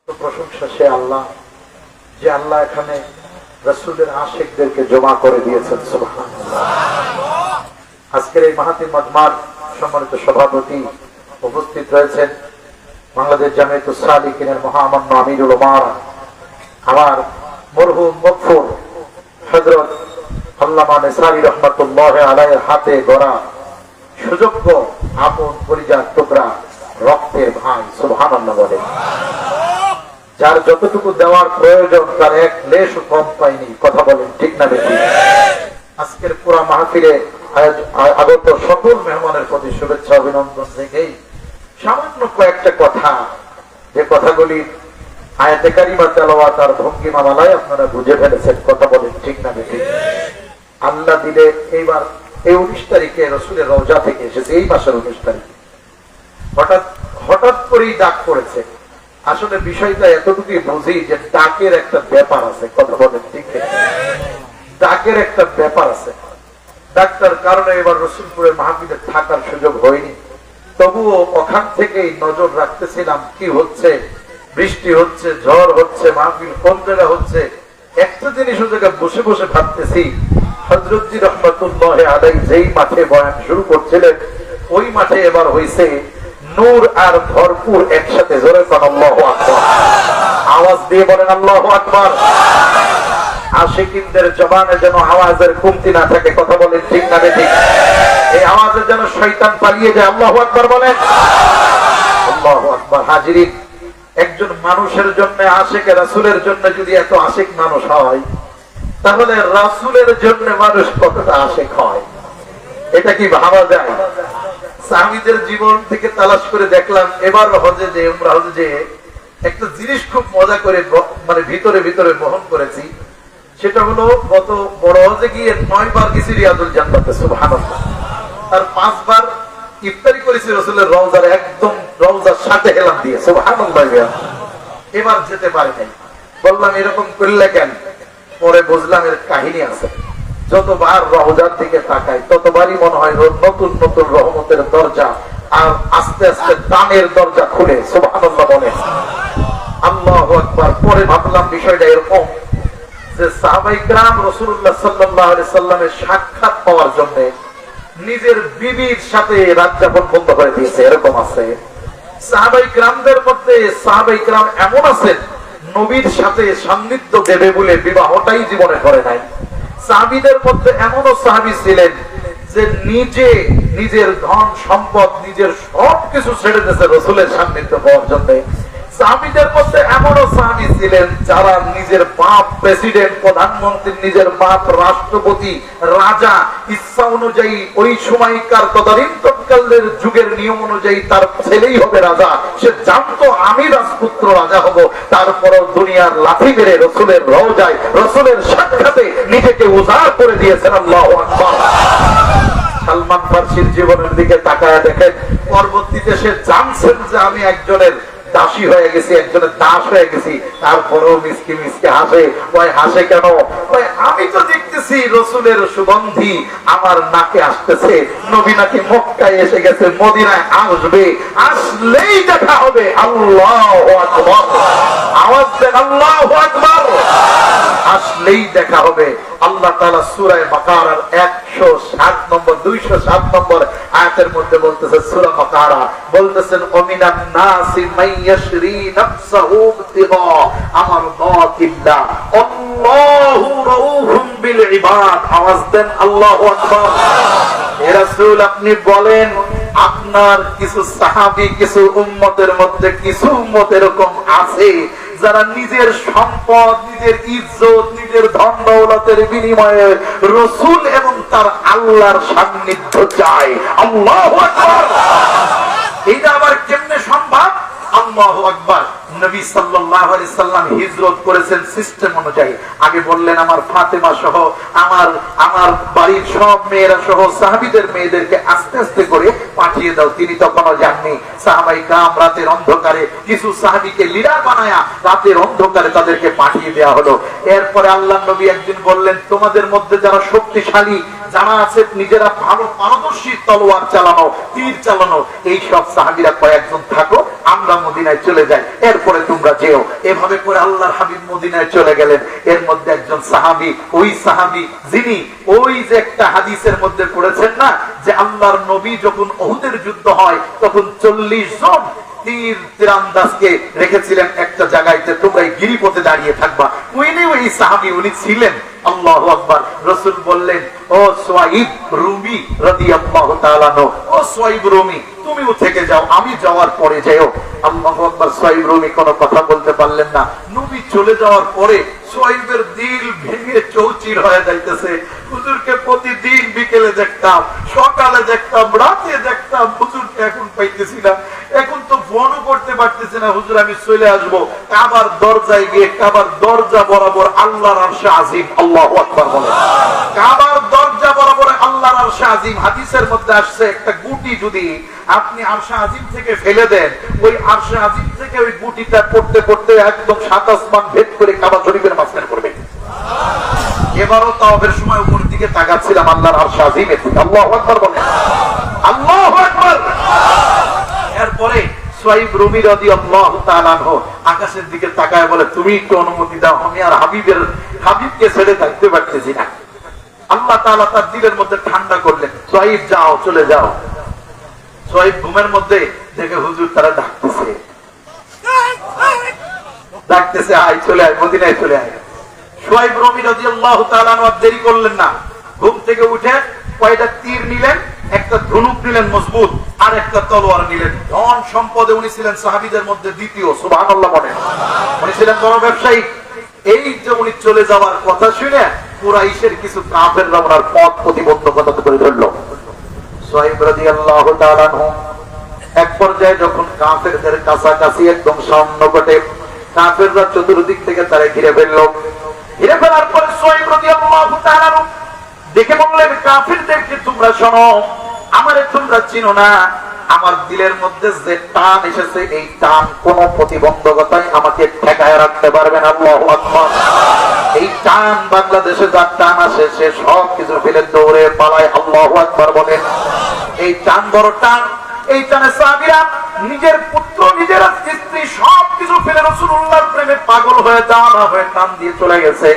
প্রশংসা সে আল্লাহ, যে আল্লাহ এখানে রাসূলের আশিকদেরকে জমা করে দিয়েছেন। সুবহানাল্লাহ। আজকের এই মাহফিল মাজমার সম্মানিত সভাপতি উপস্থিত রয়েছেন বাংলাদেশ জামিয়াতুস সালিকিনের মহামান্য আমিরুল উলামা আমার মরহুম মগফুর হযরত আল্লামা নেসারী রাহমাতুল্লাহ আলাইহির হাতে গড়া সুযোগ্য আপন পরিজাত টুকরা রক্তের ভাই। সুবহানাল্লাহ বলেন। যার যতটুকু দেওয়ার প্রয়োজন তার এক লেশ কম পায়নি। কথা বলেন ঠিক না বেশি? আজকের পুরা মাহফিলে আগত সকল মেহমানের প্রতি শুভেচ্ছা অভিনন্দন থেকেই সামান্য কয়েকটা কথা, যে কথাগুলি আয়াতে কারিমা তেলাওয়াত আর ভঙ্গিমা মালায় আপনারা বুঝে ফেলেছেন। কথা বলেন ঠিক না বেশি? আল্লাহ দিলে এইবার এই 19 তারিখে রাসূলের রওজা থেকে এসেছে, এই মাসের 19 তারিখে হঠাৎ করেই ডাক পড়েছে। আসলে বিষয়টা এতটুকুই বুঝি যে ডাকের একটা ব্যাপার আছে। কথা বলেন ঠিক না? ডাকের একটা ব্যাপার আছে। ডাক্তার কারণে এবার রসুলপুরের মাহফিলে থাকার সুযোগ হয়নি, তবুও ওখান থেকেই নজর রাখতেছিলাম কি হচ্ছে, বৃষ্টি হচ্ছে, ঝড় হচ্ছে, মাহফিল কোন জায়গা হচ্ছে। একটা জিনিস ওই জায়গায় বসে বসে ভাবতেছি, হযরতজি রাহমাতুল্লাহ আলাইহি যেই মাঠে বয়ান শুরু করছিলেন ওই মাঠে এবার হইছে নূর আর ভরপুর একসাথে। জোরে কোন আল্লাহু আকবার, আওয়াজ দিয়ে বলেন আল্লাহু আকবার। আশিকিনদের জবানে যেন আওয়াজের কমতি না থাকে। কথা বলেন ঠিক না ঠিক? এই আওয়াজে যেন শয়তান পালিয়ে যায়। আল্লাহু আকবার বলেন। আল্লাহু আকবার। হাজিরিন, একজন মানুষের জন্য আশিকে রাসূলের জন্য যদি এত আশিক মানুষ হয়, তাহলে রাসূলের জন্য মানুষ কতটা আশিক হয় এটা কি ভাবা যায়? সাহাবীদের জীবন থেকে তালাশ করে দেখলাম এবার হজে যে উমরা হজে যে একটা জিনিস খুব মজা করে মানে ভিতরে ভিতরে বহন করেছি। সেটা হলো গত বড় হজে গিয়ে 9 বার গেছি রিয়াদুল জান্নাতে। সুবহানাল্লাহ। আর 5 বার ইফতারি করেছি রাসূলের রওজার একদম রওজার সাথে হেলাম দিয়ে। সুবহানাল্লাহ। এবার যেতে পারি নাই। বললাম এরকম করলে কেন? পরে বুঝলাম এর কাহিনী আছে। যতবার রওজার দিকে তাকাই ততবারই মনে হয় নতুন নতুন রহমতের দরজা আর আস্তে আস্তে দানের দরজা খুলে। সুবহানাল্লাহ বলেন। আল্লাহু আকবার। পরে ভাবলাম বিষয়টা এরকম যে সাহাবায়ে কেরাম রাসূলুল্লাহ সাল্লাল্লাহু আলাইহি সাল্লামের সাক্ষাৎ পাওয়ার জন্য নিজের বিবির সাথে রাত যাপন বন্ধ করে দিয়েছে। এরকম আছে সাহাবায়ে কেরামদের মধ্যে। সাহাবায়ে কেরাম এমন আছেন নবীর সাথে সান্নিধ্য দেবে বলে বিবাহটাই জীবনে করে নাই। সাহাবীদের মধ্যে এমনও সাহাবী ছিলেন যে নিজের ধন সম্পদ নিজের সবকিছু ছেড়ে দিয়েছে রাসূলের সান্নিধ্য পাওয়ার জন্য। সাহাবীদের মধ্যে এমনও সাহাবী ছিলেন যারা নিজের বাপ প্রেসিডেন্ট, প্রধানমন্ত্রী, নিজের বাপ রাষ্ট্রপতি, রাজা, ইচ্ছা অনুযায়ী ওই সময়কার তদানীন্তনকালের যুগের নিয়ম অনুযায়ী তার ছেলেই হবে রাজা। সে জানতো আমি রাজপুত্র রাজা হব, তারপরও দুনিয়ার লাঠি মেরে রাসূলের রওজায় রাসূলের সাক্ষাতে নিজেকে উজাড় করে দিয়েছেন। আল্লাহু আকবার। সালমান ফারসির জীবনের দিকে তাকায় দেখেন, পরবর্তীতে সে জানছেন যে আমি একজনের দাসী হয়ে গেছি, একজনের দাস হয়ে গেছি, তারপরেও মিসকি মিসকি হাসে। ওই হাসে কেন? আমি তো দেখতেছি রাসূলের সুগন্ধি আমার নাকে আসতেছে, নবী নাকি মক্কায় এসে গেছে, মদিনায় আসবে, আসলেই দেখা হবে। আল্লাহু আকবার। আওয়াজ দেন আল্লাহু আকবার। আসলেই দেখা হবে। আল্লাহ তাআলা সূরা বাকারার 107 নম্বর 207 নম্বর আয়াতের মধ্যে বলতেছে, সূরা বাকারা বলতেছেন ওমিনান নাসি মাইয়াশরি নাফসাহু ইবতিগা আমারদাতিল্লাহ আল্লাহু রাউফুম বিল ইবাদ। আওয়াজ দেন আল্লাহু আকবার। হে রাসূল, আপনি বলেন আপনার কিছু সাহাবী, কিছু উম্মতের মধ্যে কিছু উম্মত এরকম আছে যারা নিজের সম্পদ, নিজের ইজ্জত, নিজের ধন দৌলতের বিনিময়ে রাসূল এবং তার আল্লাহর সান্নিধ্য চায়। আল্লাহু আকবার। এটা আবার কেমনে সম্ভব? আল্লাহু আকবার। নবী সাল্লাল্লাহু আলাইহি সাল্লাম হিজরত করেছেন সিস্টেম অনুযায়ী। আগে বললেন আমার ফাতেমা সহ আমার বাড়ির সব মেয়েরা সহ সাহাবীদের মেয়েদেরকে আস্তে আস্তে করে পাঠিয়ে দাও। তিনি তখনও যাননি। সাহাবায়ে কেরাম রাতের অন্ধকারে কিছু সাহাবীকে লিডার বানায়া রাতের অন্ধকারে তাদেরকে পাঠিয়ে দেওয়া হলো। এরপরে আল্লাহর নবী একদিন বললেন তোমাদের মধ্যে যারা শক্তিশালী যারা আছে নিজেরা ভালো পারদর্শী তলোয়ার চালানো, তীর চালানো, এই সব সাহাবীরা কয়েকজন থাকো, আমরা মদিনায় চলে যাই, এরপরে তোমরা যেও। এভাবে করে আল্লাহর হাবিব মদিনায় চলে গেলেন। এর মধ্যে একজন সাহাবী, ওই সাহাবী যিনি ওই যে একটা হাদিসের মধ্যে পড়েছেন না, যে আল্লাহর নবী যখন উহুদের যুদ্ধ হয় তখন 40 জন তীরন্দাজকে রেখেছিলেন একটা জায়গায়, তোমরা এই গিরিপথে দাঁড়িয়ে থাকবা। ওই সাহাবী উনি ছিলেন। আল্লাহু আকবার। রাসূল বললেন, ও সুয়াইব রুমি রাদিয়াল্লাহু তাআলা আনহু, ও সুয়াইব রুমি তুমিও থেকে যাও, আমি যাওয়ার পরে যাও। আল্লাহু আকবার। সুয়াইব রুমি কোনো কথা বলতে পারলেন না। নবী চলে যাওয়ার পরে সুয়াইবের দিল ভেঙে চৌচির হয়ে যাইতেছে। হুজুরকে প্রতিদিন বিকেলে দেখতাম, সকালে দেখতাম, রাতে দেখতাম, হুজুরকে এখন পাইতেছি না, এখন তো ফোনও করতে পারতেছি না, হুজুর আমি চলে আসবো। কাবার দরজায় গিয়ে কাবার দরজা বরাবর আল্লাহর আরশে আজিম, আল্লাহু আকবার বলেন, কাবার দরজা বরাবর আল্লাহর আরশে আজিম। হাদিসের মধ্যে আসছে একটা গুটি যদি আপনি আরশে আজিম থেকে ফেলে দেন, ওই আরশে আজিম থেকে ওই গুটিটা পড়তে পড়তে একদম 7 আসমান ভেদ করে কাবা শরীফের মাঝখানে পড়বে। এবারও তাওয়াফের সময় উপর দিকে তাকাচ্ছিলাম আল্লাহর আরশে আজিমের দিকে। আল্লাহু আকবার বলেন, আল্লাহু আকবার। এরপরে সুয়াইব রুমি রাদিয়াল্লাহু তাআলা আনহু আকাশের দিকে তাকায় বলে, তুমি একটু অনুমতি দাও, আমি আর হাবিবকে ছেড়ে থাকতে পারতেছি না। আল্লাহ তাআলা তার দিলের মধ্যে ঠান্ডা করলেন, সুয়াইব যাও, চলে যাও। সুয়াইব ঘুমের মধ্যে দেখে হুজুর তারা ডাকতেছে, আয় চলে আয়, মদিনায় চলে আয়। সুয়াইব রুমি রাদিয়াল্লাহু তাআলা আনহু দেরি করলেন না, ঘুম থেকে উঠে কয়টা তীর নিলেন, একটা ধনুক নিলেন মজবুত, আর একটা তলোয়ার নিলেন। ধন সম্পদে উনি ছিলেন সাহাবীদের মধ্যে দ্বিতীয়, সুবহানাল্লাহ বলেন। উনি ছিলেন বড় ব্যবসায়ী। এই যে উনি চলে যাওয়ার কথা শুনে কুরাইশের কিছু কাফেররা ওনার পথ প্রতিবন্ধকতা করে ধরল। সুয়াইব রাদিয়াল্লাহু তাআলা আনহু এক পর্যায়ে যখন কাফেরদের কাছাকাছি একদম সামনে, কাফেররা চতুর্দিক থেকে তারা ঘিরে ফেলল। ঘিরে ফেলার পরে সুয়াইব রাদিয়াল্লাহু তাআলা আনহু দেখে বললেন, কাফেরদেরকে তোমরা শোনো, আমারে তোমরা চিনো না, আমার দিলের মধ্যে যে টান এসেছে, এই টান কোন প্রতিবন্ধকতাই আমাকে ঠেকায় রাখতে পারবে না। আল্লাহু আকবার। এই টান বাংলাদেশে যার টান আসে সে সব কিছু ফেলে দৌড়ে পালায়। আল্লাহু আকবার বলেন। এই টান বড় টান। এই টানে সাহাবীরা নিজের পুত্র, নিজের স্ত্রী সবকিছু ফেলে রাসূলুল্লাহর প্রেমে পাগল হয়ে জানা হয়ে টান দিয়ে চলে গেছে।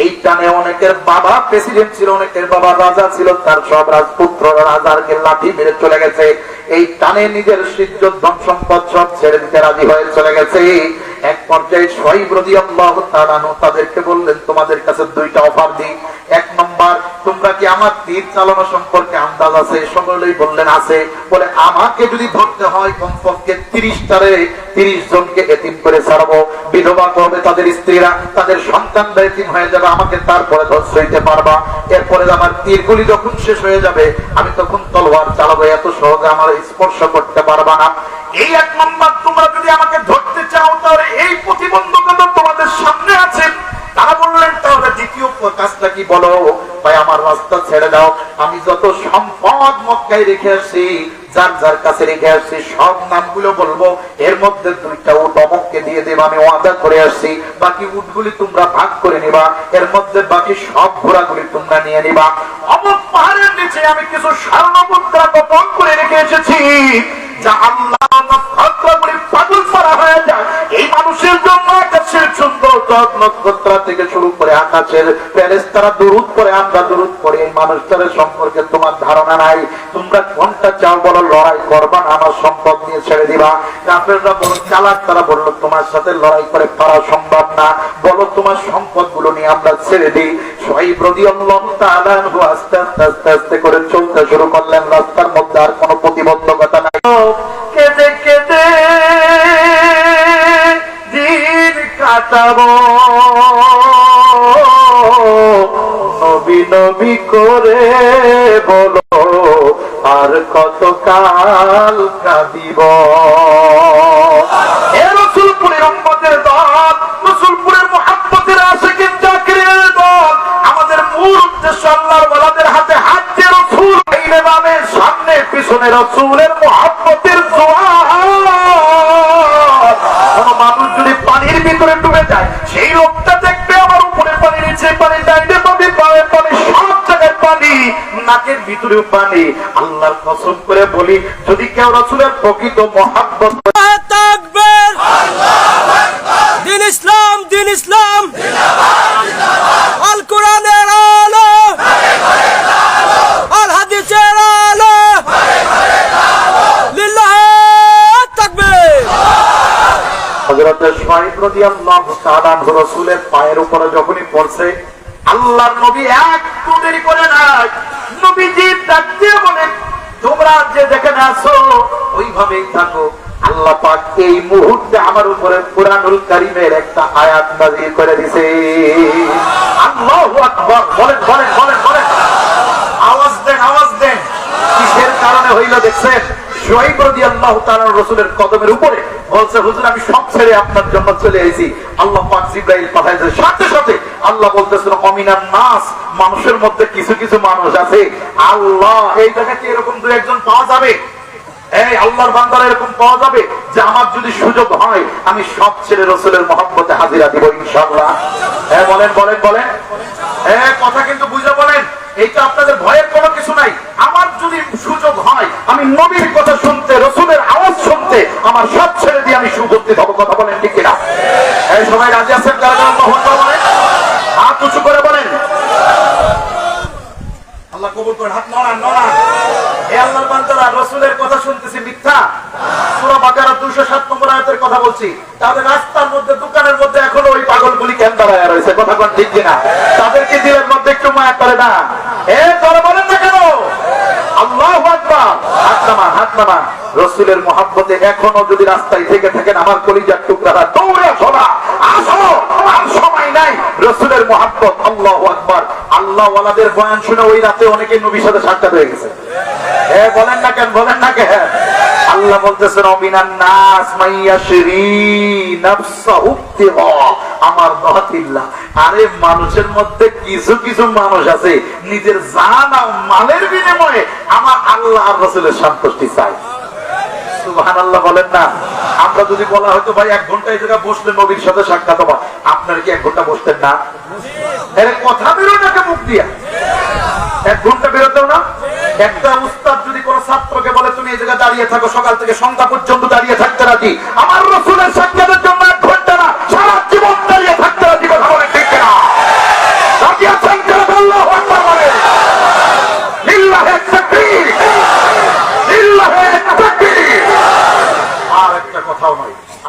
এই টানে অনেকের বাবা প্রেসিডেন্ট ছিল, অনেকের বাবা রাজা ছিল, তার সব রাজপুত্ররা রাজারকে লাঠি মেরে চলে গেছে। এই টানে নিজের ইজ্জত ধন সম্পদ সব ছেড়ে দিতে রাজি হয়ে চলে গেছে। এক পর্যায়ে সুয়াইব রাদিয়াল্লাহু তাআলা আনহু তাদেরকে বললেন, তোমাদের কাছে দুইটা অফার দিই। এক নম্বর, তোমরা কি আমার তীর চালানো সম্পর্কে আন্দাজ আছে? সকলেই বললেন আছে। বলে, আমাকে যদি ধরতে হয় কমপক্ষে 30 জনকে এতিম করে ছাড়বো, বিধবা করবে তাদের স্ত্রীরা, তাদের সন্তানরা এতিম হয়ে যাবে, আমাকে তারপরে ধৈর্য দিতে পারবা। এরপরে আমার তীরগুলি যখন শেষ হয়ে যাবে আমি তখন তলোয়ার চালাবো, এত সহজে আমার স্পর্শ করতে পারবা না। এই এক নম্বর, তোমরা যদি আমাকে ধরতে চাও তাহলে এই প্রতিবন্ধকতা তোমাদের সামনে আছে। তারা বললেন, তাহলে দ্বিতীয় কাজটা কি বলো? ভাই আমার রাস্তা ছেড়ে দাও, আমি যত সম্পদ মক্কায় রেখে আসছি, যার যার কাছে রেখে আসছি সব নামগুলো বলবো, এর মধ্যে 2টা উট অমুককে দিয়ে দেব, আমি ওয়াদা করে আসছি। বাকি উটগুলি তোমরা ভাগ করে নিবা, এর মধ্যে বাকি সব ঘোড়াগুলি তোমরা নিয়ে নিবা। অমুক পাহাড়ের নিচে আমি কিছু স্বর্ণ মুদ্রা গোপন করে রেখে এসেছি, যা আল্লাহ নক্ষত্রগুলি পাগল করা হয়ে যায়। এই মানুষের জন্য আকাশের সুন্দর নক্ষত্র থেকে শুরু করে আকাশের ফেরেশতারা দুরূদ পড়ে, আমরা দুরূদ পড়ি, এই মানুষটার সম্পর্কে তোমার ধারণা নাই। তোমরা কোনটা চাও বলো, লড়াই করবা না আমার সম্পদ নিয়ে ছেড়ে দিবা? কাফেররা বড় চালাক, তারা বললো তোমার সাথে লড়াই করে পারা সম্ভব না, বলো তোমার সম্পদ গুলো নিয়ে আমরা ছেড়ে দিই। সুয়াইব রাদিয়াল্লাহু তাআলা আনহু আস্তে আস্তে আস্তে আস্তে করে চলতে শুরু করলেন। রাস্তার মধ্যে আর কোনো প্রতিবন্ধকতা নাই। কেঁদে কেঁদে দিন কাটাবো, নবী নবী করে বলো, আর কত কাল কাঁদিব। এ রাসূলপুরের উম্মতের দল, রাসূলপুরের মুহাব্বতের আশিকিন জাকিরের দল, আমাদের মূল উদ্দেশ্য আল্লাহর ওয়ালাদের হাতে হাত দিয়ে রাসূল বাইরে বামে সামনে পিছনে রাসূলের মুহাব্বতের জোয়ার। কোন মানুষ যদি পানির ভিতরে ডুবে যায়, সেই লোকটা দেখবে আমার উপরে পানি, নিচে পানি, ডাইনে পানি, বামে পানি, সব জায়গায় পানি, নাকের ভিতরে পানি। আল্লাহর কসম করে বলি, যদি কেউ রাসূলের প্রকৃত মহব্বত তাকবীর, আল্লাহু আকবার, দিন ইসলাম, দিন ইসলাম, আল কোরআনের আলো, আল হাদিসের আলো, লিল্লাহি তাকবীর। হযরত শুআয়ব রাদিয়াল্লাহু তাআলা রাসূলের পায়ের উপরে যখনই পড়ছে, আল্লাহর নবী একটু দেরি করে নাই, নবীজি ডাক দিয়ে বলেন, তোমরা যে যেখানে আছো ওইভাবেই থাকো। আল্লাহ পাক এই মুহূর্তে আমার উপরে কুরআনুল কারীমের একটা আয়াত নাযিল করে দিয়েছে। আল্লাহু আকবার, বলেন বলেন বলেন বলেন, আওয়াজ দেন আওয়াজ দেন। কিসের কারণে হইল দেখছেন? শুআয়ব রাদিয়াল্লাহু তাআলা রাসূলের কদমের উপরে বলছে, হুজুর আমি সব ছেড়ে আপনার জন্য চলে এসেছি। আল্লাহ পাক জিবরাইল পাঠাইছে, সাথে সাথে আল্লাহ বলতেছেন, অমিনান নাস, মানুষের মধ্যে কিছু কিছু মানুষ আছে, আল্লাহ এই জায়গায় কি এরকম দুই একজন পাওয়া যাবে? এই আল্লাহর বান্দারা এরকম পাওয়া যাবে যে আমার যদি সুযোগ হয় আমি সব ছেড়ে রাসূলের মহব্বতে হাজিরা দিব ইনশাআল্লাহ। হ্যাঁ বলেন বলেন বলেন, কথা কিন্তু বুঝে বলেন। এইটা আপনাদের ভয়ের কোনো কিছু নাই। আমার যদি সুযোগ হয় আমি নবীর কথা শুনতে, রাসূলের আওয়াজ শুনতে, আমার সব ছেড়ে দিয়ে আমি সুবর্তিত হব। কথা বলেন ঠিক কিনা? এই সবাই রাজি আছেন? যারা যারা আল্লাহু আকবার বলেন, হাত উঁচু করে বলেন। আল্লাহ কবুল করেন। হাত নড়ান নড়ান। এই আল্লাহর বান্দারা রাসূলের কথা শুনতেছে মিথ্যা? সূরা বাকারা 207 নম্বর আয়াতের কথা বলছি। তাদের রাস্তার মধ্যে, দোকানের মধ্যে এখনো ওই পাগলগুলি কেন দাঁড়ায় রয়েছে? কথা কোন ঠিক কিনা? তাদেরকে দিলের মধ্যে একটু মায়া করে না? তোরা বলেন না কেন? আল্লাহু আকবার। হাত নামান, হাত নামান। রাসূলের মহব্বতে এখনো যদি রাস্তায় থেকে থাকেন, আমার কলিজার টুকরারা, দৌড়ে আসো না, আসো, আর সময় নাই। রাসূলের মহব্বত, আল্লাহু আকবার। আল্লাহ ওয়ালাদের বয়ান শুনে ওই রাতে অনেকে নবীর সাথে সাক্ষাৎ হয়ে গেছে। বলেন না কেন? বলেন না কেন? আল্লাহ বলতেছেন, অমিনান নাস মাইয়াশরি নাফসাহু ইবতিগা আমারদাতিল্লাহ। আরে মানুষের মধ্যে কিছু কিছু মানুষ আছে নিজের জান আর মালের বিনিময়ে আমার আল্লাহ আর রাসূলের সন্তুষ্টি চায়। সুবহানাল্লাহ বলেন না? আমরা যদি বলা হয়তো ভাই 1 ঘন্টা এই জায়গায় বসলে নবীর সাথে সাক্ষাৎ হবে, আপনারা কি 1 ঘন্টা বসতেন না? এর কথা বেরোয় না মুখ দিয়া? 1 ঘন্টা বেরোতেও না? একটা উস্তাদ যদি কোন ছাত্রকে বলে তুমি এই জায়গায় দাঁড়িয়ে থাকো, সকাল থেকে সন্ধ্যা পর্যন্ত দাঁড়িয়ে থাকতে রাজি, আমার রাসূলের সাথে